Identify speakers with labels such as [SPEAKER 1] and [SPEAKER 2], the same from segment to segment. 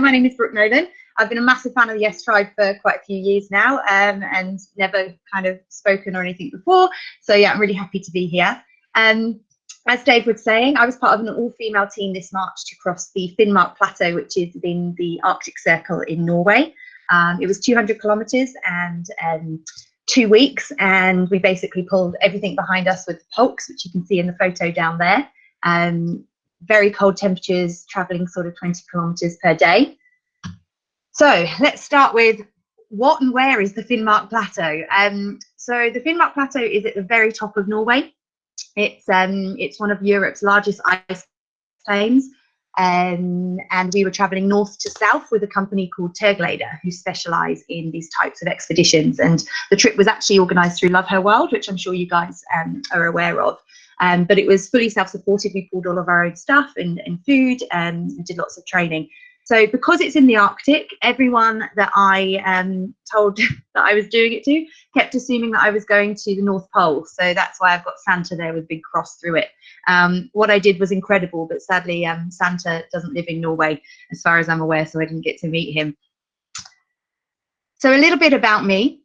[SPEAKER 1] My name is Brooke Nolan. I've been a massive fan of the Yes Tribe for quite a few years now, and never kind of spoken or anything before. So yeah, I'm really happy to be here. As Dave was saying, I was part of an all-female team this March to cross the Finnmark Plateau, which is in the Arctic Circle in Norway. It was 200 kilometers and 2 weeks, and we basically pulled everything behind us with pulks, which you can see in the photo down there. Very cold temperatures, traveling sort of 20 kilometers per day. So let's start with what and where is the Finnmark Plateau. So the Finnmark Plateau is at the very top of Norway. It's one of Europe's largest ice plains, and we were traveling north to south with a company called Turgleder, who specialize in these types of expeditions. And the trip was actually organized through Love Her World, which I'm sure you guys are aware of. But it was fully self-supported. We pulled all of our own stuff and food and did lots of training. So because it's in the Arctic, everyone that I told that I was doing it to kept assuming that I was going to the North Pole. So that's why I've got Santa there with a big cross through it. What I did was incredible, but sadly Santa doesn't live in Norway as far as I'm aware, so I didn't get to meet him. So a little bit about me.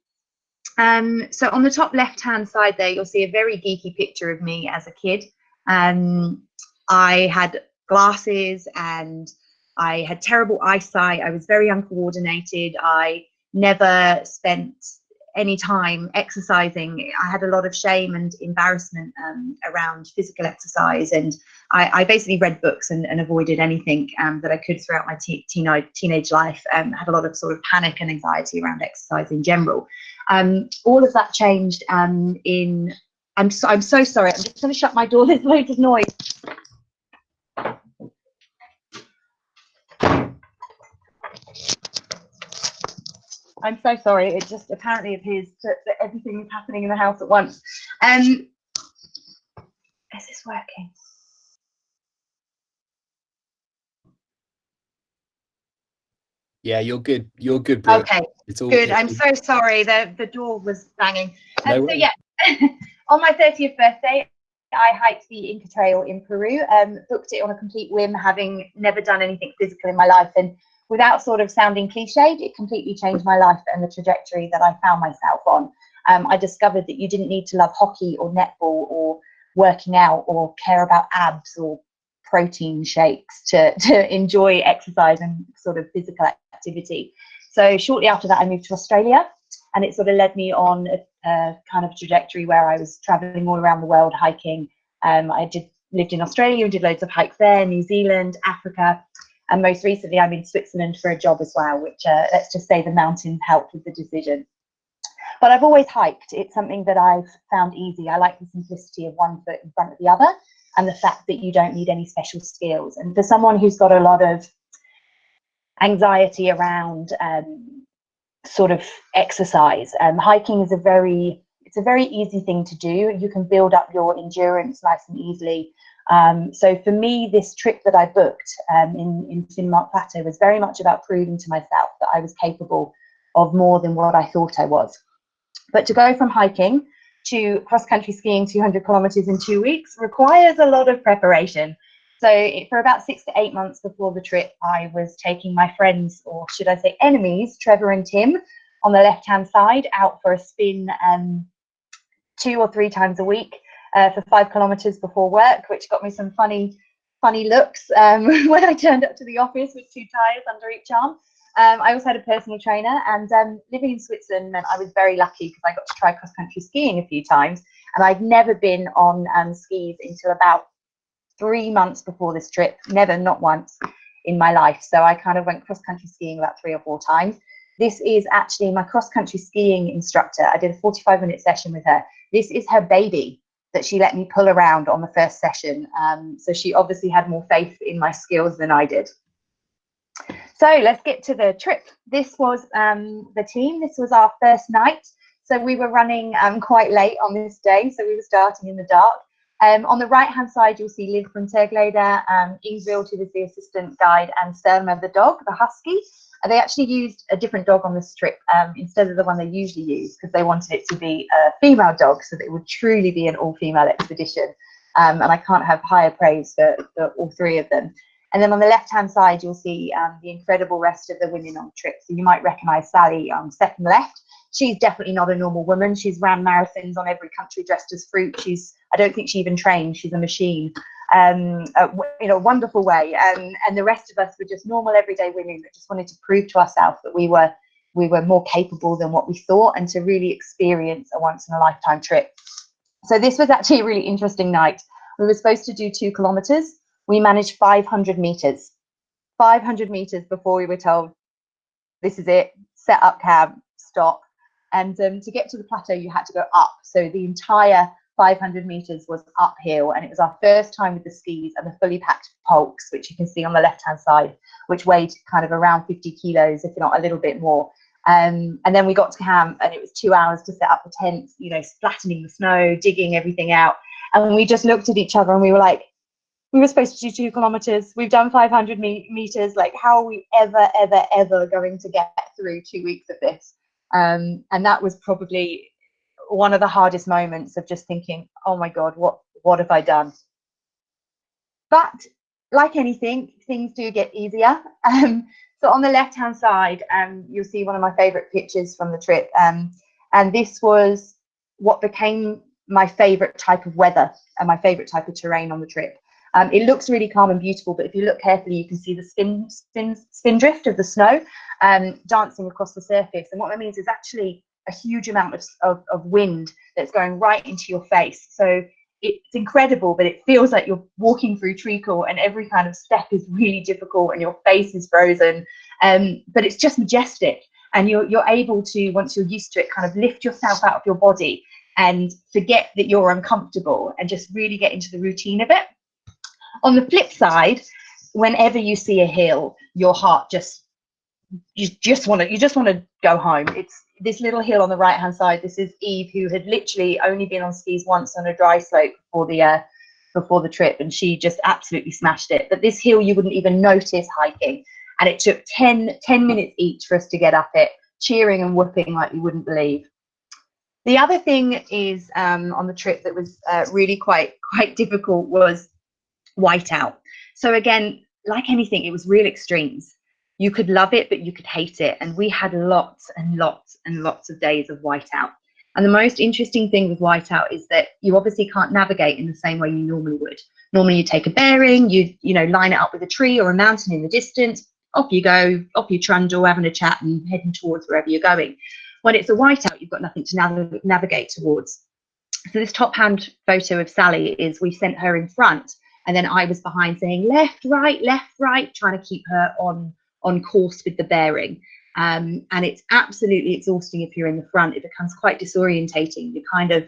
[SPEAKER 1] So on the top left-hand side there, you'll see a very geeky picture of me as a kid. I had glasses and I had terrible eyesight. I was very uncoordinated. I never spent any time exercising. I had a lot of shame and embarrassment around physical exercise, and I basically read books and avoided anything that I could throughout my teenage life. Had a lot of sort of panic and anxiety around exercise in general. All of that changed I'm so sorry. I'm just going to shut my door. There's loads of noise. I'm so sorry. It just apparently appears that everything is happening in the house at once. Is this working?
[SPEAKER 2] Yeah, you're good. You're good, Brooke.
[SPEAKER 1] Okay, it's all good. I'm so sorry. The door was banging. So yeah, on my 30th birthday, I hiked the Inca Trail in Peru. Booked it on a complete whim, having never done anything physical in my life. And without sort of sounding cliched, it completely changed my life and the trajectory that I found myself on. I discovered that you didn't need to love hockey or netball or working out or care about abs or protein shakes to enjoy exercise and sort of physical activity. So shortly after that, I moved to Australia, and it sort of led me on a kind of trajectory where I was traveling all around the world hiking. I lived in Australia and did loads of hikes there, New Zealand, Africa. And most recently, I'm in Switzerland for a job as well, which let's just say the mountains helped with the decision. But I've always hiked. It's something that I've found easy. I like the simplicity of one foot in front of the other and the fact that you don't need any special skills. And for someone who's got a lot of anxiety around sort of exercise, hiking is a very easy thing to do. You can build up your endurance nice and easily. So for me, this trip that I booked in Finnmark Plateau was very much about proving to myself that I was capable of more than what I thought I was. But to go from hiking to cross-country skiing 200 kilometers in 2 weeks requires a lot of preparation. So for about 6 to 8 months before the trip, I was taking my friends, or should I say enemies, Trevor and Tim, on the left-hand side out for a spin 2 or 3 times a week. For 5 kilometers before work, which got me some funny looks when I turned up to the office with 2 tires under each arm. I also had a personal trainer, and living in Switzerland meant I was very lucky because I got to try cross-country skiing a few times, and I'd never been on skis until about 3 months before this trip. Never, not once in my life. So I kind of went cross-country skiing about 3 or 4 times. This is actually my cross-country skiing instructor. I did a 45-minute session with her. This is her baby that she let me pull around on the first session. So she obviously had more faith in my skills than I did. So let's get to the trip. This was the team. This was our first night. So we were running quite late on this day. So we were starting in the dark. On the right-hand side, you'll see Liv from Turgleder, Ingvild, who was the assistant guide, and Selma, the dog, the husky. They actually used a different dog on this trip instead of the one they usually use, because they wanted it to be a female dog so that it would truly be an all-female expedition. And I can't have higher praise for all 3 of them. And then on the left-hand side, you'll see the incredible rest of the women on the trip. So you might recognize Sally on second left. She's definitely not a normal woman. She's ran marathons on every country dressed as fruit. I don't think she even trained. She's a machine, in a wonderful way. And the rest of us were just normal, everyday women that just wanted to prove to ourselves that we were more capable than what we thought, and to really experience a once-in-a-lifetime trip. So this was actually a really interesting night. We were supposed to do 2 kilometers. We managed 500 meters. 500 meters before we were told, this is it, set up camp, stop. And to get to the plateau, you had to go up. So the entire 500 meters was uphill, and it was our first time with the skis and the fully packed pulks, which you can see on the left-hand side, which weighed kind of around 50 kilos, if not a little bit more. And then we got to camp, and it was 2 hours to set up the tents, flattening the snow, digging everything out. And we just looked at each other and we were like, we were supposed to do 2 kilometers. We've done 500 meters. Like, how are we ever going to get through 2 weeks of this? And that was probably one of the hardest moments of just thinking, oh my God, what have I done? But like anything, things do get easier. So on the left-hand side, you'll see one of my favorite pictures from the trip. And this was what became my favorite type of weather and my favorite type of terrain on the trip. It looks really calm and beautiful, but if you look carefully, you can see the spin drift of the snow dancing across the surface. And what that means is actually a huge amount of wind that's going right into your face. So it's incredible, but it feels like you're walking through treacle, and every kind of step is really difficult and your face is frozen. But it's just majestic. And you're able to, once you're used to it, kind of lift yourself out of your body and forget that you're uncomfortable and just really get into the routine of it. On the flip side, whenever you see a hill, your heart you just want to go home. It's this little hill on the right hand side. This is Eve, who had literally only been on skis once on a dry slope before the trip, and she just absolutely smashed it. But this hill you wouldn't even notice hiking, and it took 10 minutes each for us to get up it, cheering and whooping like you wouldn't believe. The other thing is on the trip that was really quite difficult was Whiteout. So again, like anything, it was real extremes. You could love it, but you could hate it. And we had lots and lots and lots of days of whiteout. And the most interesting thing with whiteout is that you obviously can't navigate in the same way you normally would. Normally you take a bearing, you line it up with a tree or a mountain in the distance, off you go, off you trundle, having a chat and heading towards wherever you're going. When it's a whiteout, you've got nothing to navigate towards. So this top hand photo of Sally is, we sent her in front, and then I was behind saying left, right, trying to keep her on course with the bearing. And it's absolutely exhausting if you're in the front. It becomes quite disorientating. You kind of,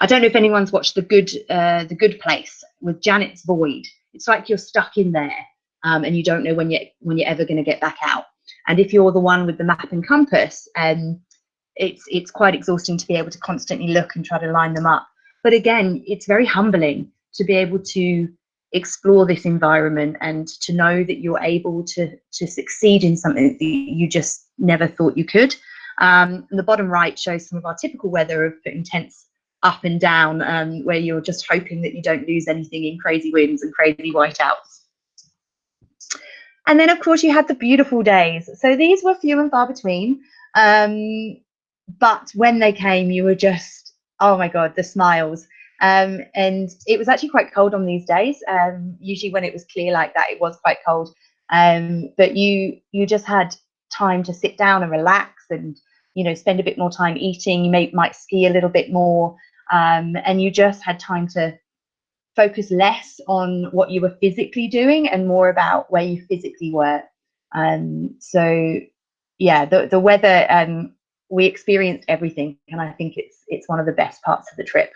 [SPEAKER 1] I don't know if anyone's watched The Good Place with Janet's Void. It's like you're stuck in there, and you don't know when you're ever going to get back out. And if you're the one with the map and compass, it's quite exhausting to be able to constantly look and try to line them up. But again, it's very humbling to be able to explore this environment and to know that you're able to succeed in something that you just never thought you could. And the bottom right shows some of our typical weather of putting tents up and down, where you're just hoping that you don't lose anything in crazy winds and crazy whiteouts. And then of course you had the beautiful days. So these were few and far between, but when they came, you were just, oh my God, the smiles. And it was actually quite cold on these days. Usually when it was clear like that, it was quite cold. But you just had time to sit down and relax and, spend a bit more time eating. You might ski a little bit more. And you just had time to focus less on what you were physically doing and more about where you physically were. So yeah, the weather, we experienced everything. And I think it's one of the best parts of the trip.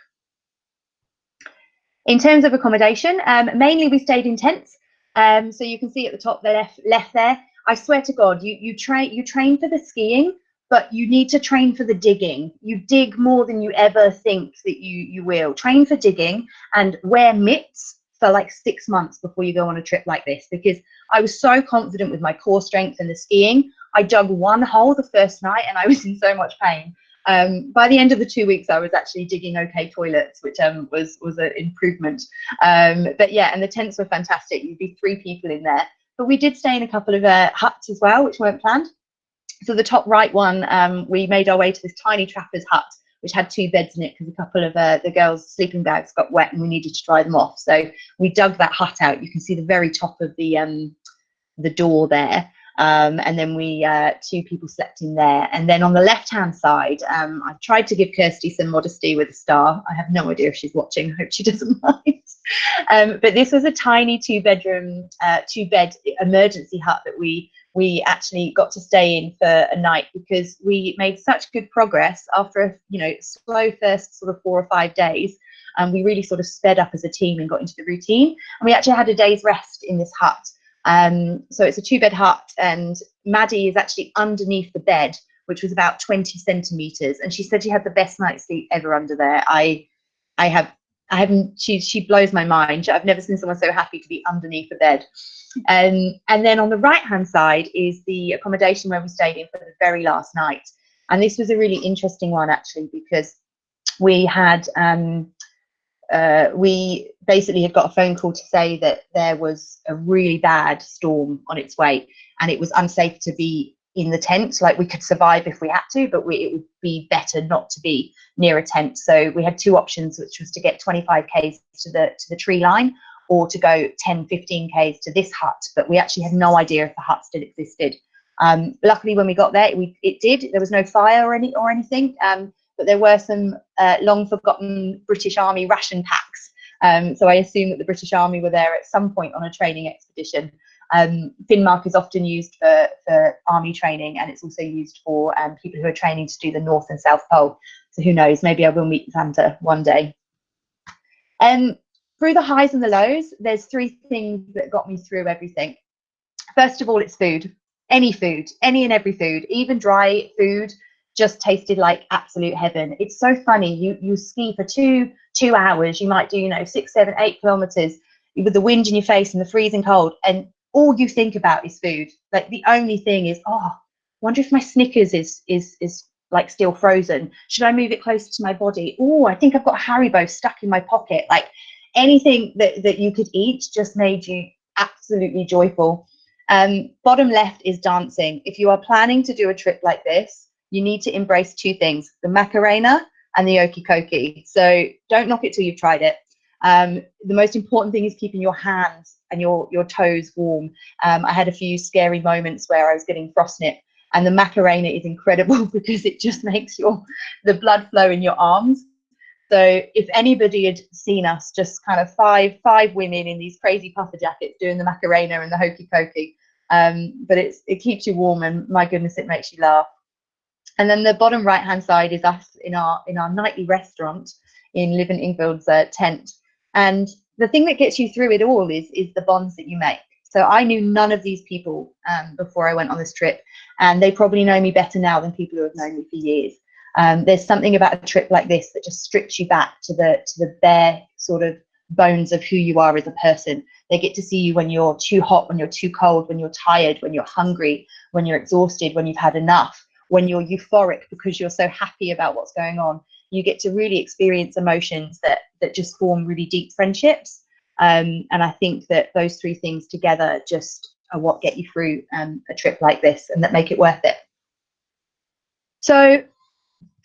[SPEAKER 1] In terms of accommodation, mainly we stayed in tents. So you can see at the top, the left there. I swear to God, you train for the skiing, but you need to train for the digging. You dig more than you ever think that you will. Train for digging and wear mitts for like 6 months before you go on a trip like this, because I was so confident with my core strength and the skiing. I dug one hole the first night and I was in so much pain. By the end of the 2 weeks, I was actually digging okay toilets, which was an improvement. But yeah, and the tents were fantastic. You'd be 3 people in there. But we did stay in a couple of huts as well, which weren't planned. So the top right one, we made our way to this tiny trapper's hut, which had 2 beds in it because a couple of the girls' sleeping bags got wet and we needed to dry them off. So we dug that hut out. You can see the very top of the door there. And then we 2 people slept in there. And then on the left-hand side, I've tried to give Kirsty some modesty with a star. I have no idea if she's watching. I hope she doesn't mind. But this was a tiny 2-bedroom, 2-bed emergency hut that we actually got to stay in for a night because we made such good progress after a slow first sort of 4 or 5 days. We really sort of sped up as a team and got into the routine. And we actually had a day's rest in this hut. So it's a 2-bed hut, and Maddie is actually underneath the bed, which was about 20 centimeters. And she said she had the best night's sleep ever under there. I haven't, she blows my mind. I've never seen someone so happy to be underneath the bed. And then on the right-hand side is the accommodation where we stayed in for the very last night. And this was a really interesting one, actually, because we had, we basically had got a phone call to say that there was a really bad storm on its way and it was unsafe to be in the tent. Like, we could survive if we had to, but it would be better not to be near a tent. So we had 2 options, which was to get 25 k's to the tree line, or to go 10-15 k's to this hut. But we actually had no idea if the hut still existed. Luckily, when we got there, it did. There was no fire or anything. But there were some long forgotten British Army ration packs. So I assume that the British Army were there at some point on a training expedition. Finnmark is often used for army training, and it's also used for people who are training to do the North and South Pole. So who knows, maybe I will meet Santa one day. Through the highs and the lows, there's 3 things that got me through everything. First of all, it's food. Any food, any and every food, even dry food, just tasted like absolute heaven. It's so funny. You ski for two hours. You might do 6, 7, 8 kilometers with the wind in your face and the freezing cold, and all you think about is food. Like, the only thing is, oh, wonder if my Snickers is like still frozen. Should I move it closer to my body? Oh, I think I've got a Haribo stuck in my pocket. Like, anything that you could eat just made you absolutely joyful. Bottom left is dancing. If you are planning to do a trip like this, you need to embrace 2 things: the Macarena and the Okie Kokie. So don't knock it till you've tried it. The most important thing is keeping your hands and your toes warm. I had a few scary moments where I was getting frostnip, and the Macarena is incredible because it just makes the blood flow in your arms. So if anybody had seen us, just kind of five women in these crazy puffer jackets doing the Macarena and the hokey pokey, but it keeps you warm, and my goodness, it makes you laugh. And then the bottom right hand side is us in our nightly restaurant in Liv and Ingvild's tent. And the thing that gets you through it all is the bonds that you make. So I knew none of these people before I went on this trip, and they probably know me better now than people who have known me for years. There's something about a trip like this that just strips you back to the bare sort of bones of who you are as a person. They get to see you when you're too hot, when you're too cold, when you're tired, when you're hungry, when you're exhausted, when you've had enough, when you're euphoric because you're so happy about what's going on. You get to really experience emotions that just form really deep friendships. And I think that those 3 things together just are what get you through a trip like this, and that make it worth it. So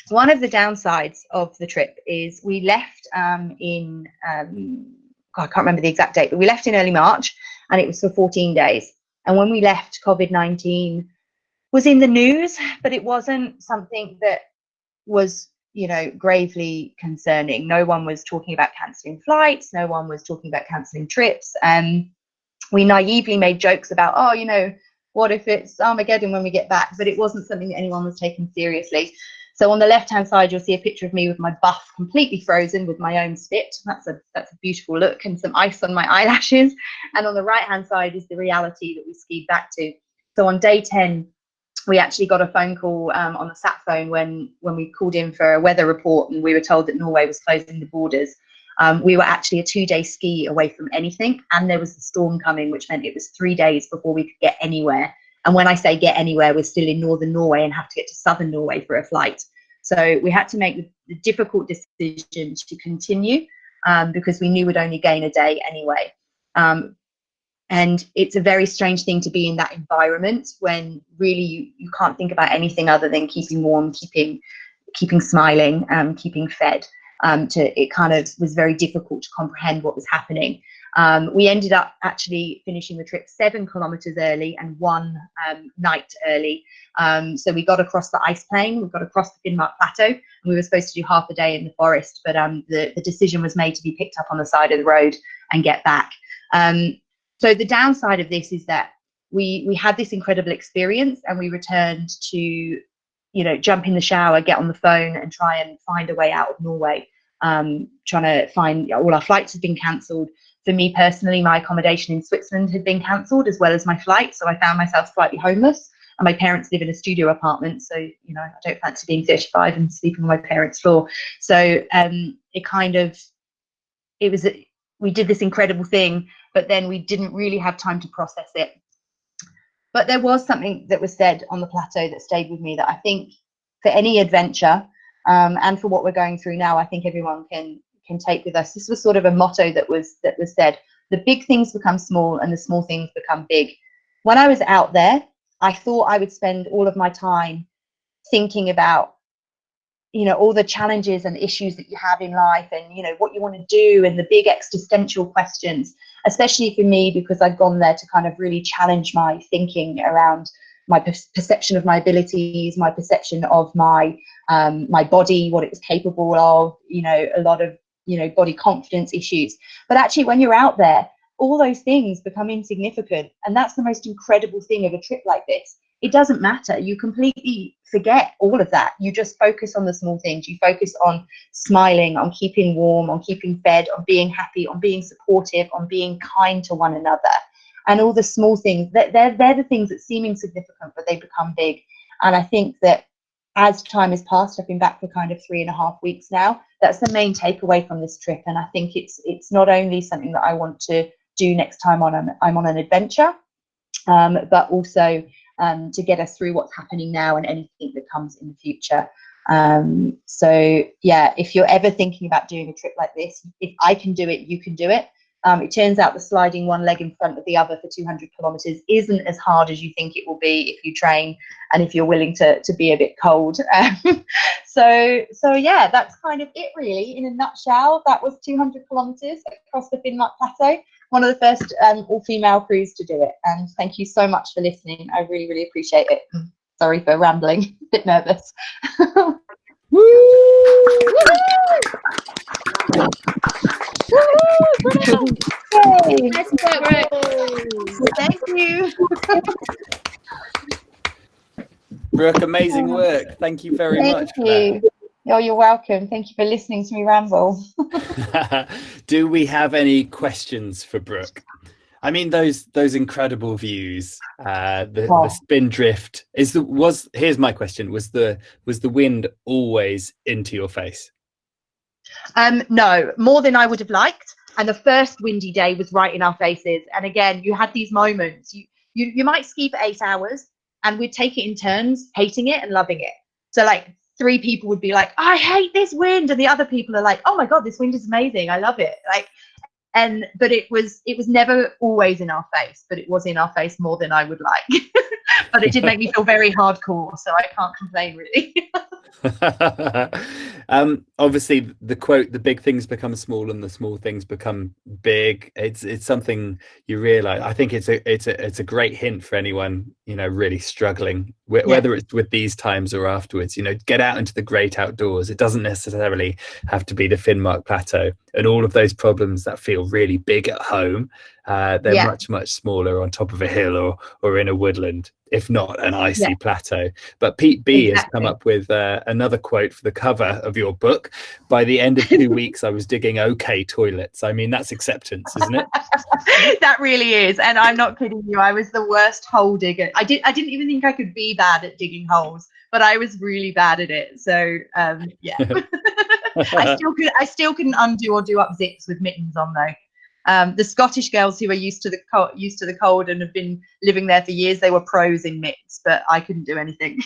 [SPEAKER 1] one of the downsides of the trip is we left I can't remember the exact date, but we left in early March, and it was for 14 days. And when we left, COVID-19 was in the news, but it wasn't something that was, gravely concerning. No one was talking about cancelling flights. No one was talking about cancelling trips. We naively made jokes about, what if it's Armageddon when we get back? But it wasn't something that anyone was taking seriously. So on the left-hand side, you'll see a picture of me with my buff completely frozen with my own spit. That's a beautiful look, and some ice on my eyelashes. And on the right-hand side is the reality that we skied back to. So on day 10, we actually got a phone call on the sat phone when we called in for a weather report, and we were told that Norway was closing the borders. We were actually a 2-day ski away from anything, and there was a storm coming, which meant it was 3 days before we could get anywhere. And when I say get anywhere, we're still in northern Norway and have to get to southern Norway for a flight. So we had to make the difficult decision to continue, because we knew we'd only gain a day anyway. And it's a very strange thing to be in that environment when really you can't think about anything other than keeping warm, keeping smiling, keeping fed. It kind of was very difficult to comprehend what was happening. We ended up actually finishing the trip 7 kilometers early and 1 night early. So we got across the ice plain, we got across the Finnmark Plateau, and we were supposed to do half a day in the forest, but the decision was made to be picked up on the side of the road and get back. So the downside of this is that we had this incredible experience, and we returned to, jump in the shower, get on the phone and try and find a way out of Norway. Trying to find, all our flights had been cancelled. For me personally, my accommodation in Switzerland had been cancelled, as well as my flight. So I found myself slightly homeless, and my parents live in a studio apartment. So, I don't fancy being 35 and sleeping on my parents' floor. So we did this incredible thing, but then we didn't really have time to process it. But there was something that was said on the plateau that stayed with me, that I think for any adventure, and for what we're going through now, I think everyone can take with us. This was sort of a motto that was said: the big things become small and the small things become big. When I was out there, I thought I would spend all of my time thinking about, all the challenges and issues that you have in life, and, what you want to do, and the big existential questions, especially for me, because I'd gone there to kind of really challenge my thinking around my perception of my abilities, my perception of my body, what it was capable of, a lot of, body confidence issues. But actually, when you're out there, all those things become insignificant. And that's the most incredible thing of a trip like this. It doesn't matter. You completely forget all of that. You just focus on the small things. You focus on smiling, on keeping warm, on keeping fed, on being happy, on being supportive, on being kind to one another. And all the small things, they're the things that seem insignificant, but they become big. And I think that as time has passed, I've been back for kind of 3.5 weeks now. That's the main takeaway from this trip. And I think it's not only something that I want to do next time I'm on an adventure, but also to get us through what's happening now and anything that comes in the future. So yeah, if you're ever thinking about doing a trip like this, if I can do it, you can do it. It turns out the sliding one leg in front of the other for 200 kilometers isn't as hard as you think it will be if you train and if you're willing to be a bit cold. So yeah, that's kind of it really in a nutshell. That was 200 kilometers across the Finnmark Plateau. One of the first all-female crews to do it. And thank you so much for listening. I really, really appreciate it. Sorry for rambling, a bit nervous.
[SPEAKER 2] Woo!
[SPEAKER 1] Yay! Thank you.
[SPEAKER 2] Brooke, amazing work. Thank you very much for that.
[SPEAKER 1] Oh, you're welcome. Thank you for listening to me ramble.
[SPEAKER 2] Do we have any questions for Brooke? I mean, those incredible views, the spin drift here's my question: was the wind always into your face?
[SPEAKER 1] No, more than I would have liked. And the first windy day was right in our faces. And again, you had these moments. You might ski for 8 hours, and we'd take it in turns, hating it and loving it. So like 3 people would be like, I hate this wind, and the other people are like, oh my god, this wind is amazing, I love it. But it was never always in our face, but it was in our face more than I would like. But it did make me feel very hardcore, so I can't complain really.
[SPEAKER 2] Obviously the quote, the big things become small and the small things become big, it's something you realize. I think it's a great hint for anyone really struggling, whether it's with these times or afterwards. Get out into the great outdoors. It doesn't necessarily have to be the Finnmark Plateau, and all of those problems that feel really big at home, they're much smaller on top of a hill or in a woodland, if not an icy plateau. But Pete B has come up with another quote for the cover of your book: by the end of 2 weeks I was digging okay toilets. I mean, that's acceptance, isn't it?
[SPEAKER 1] That really is. And I'm not kidding you, I was the worst hole digger. I didn't even think I could be bad at digging holes, but I was really bad at it. So yeah. I still couldn't undo or do up zips with mittens on though. The Scottish girls who are used to the cold and have been living there for years, they were pros in mitts, but I couldn't do anything.